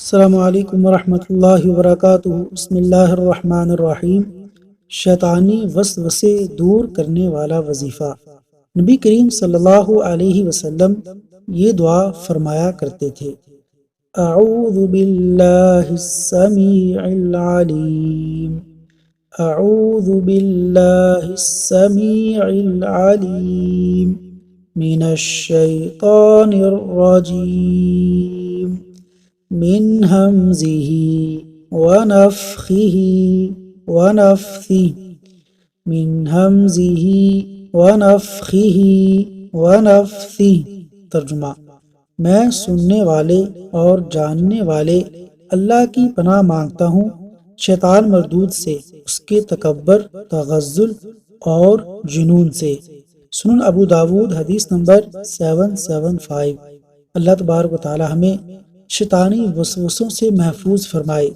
السلام علیکم ورحمۃ اللہ وبرکاتہ۔ بسم اللہ الرحمن الرحیم۔ شیطانی وسوسے دور کرنے والا وظیفہ۔ نبی کریم صلی اللہ علیہ وسلم یہ دعا فرمایا کرتے تھے: اعوذ باللہ السمیع العلیم، اعوذ باللہ السمیع العلیم من الشیطان الرجیم، من ہمزہ ونفخہ ونفثہ، من ہمزہ ونفخہ ونفثہ۔ ترجمہ: میں سننے والے اور جاننے والے اللہ کی پناہ مانگتا ہوں شیطان مردود سے، اس کے تکبر، تغزل اور جنون سے۔ سنن ابو داود حدیث نمبر 775۔ اللہ تبارک و تعالی ہمیں شیطانی وسوسوں سے محفوظ فرمائے۔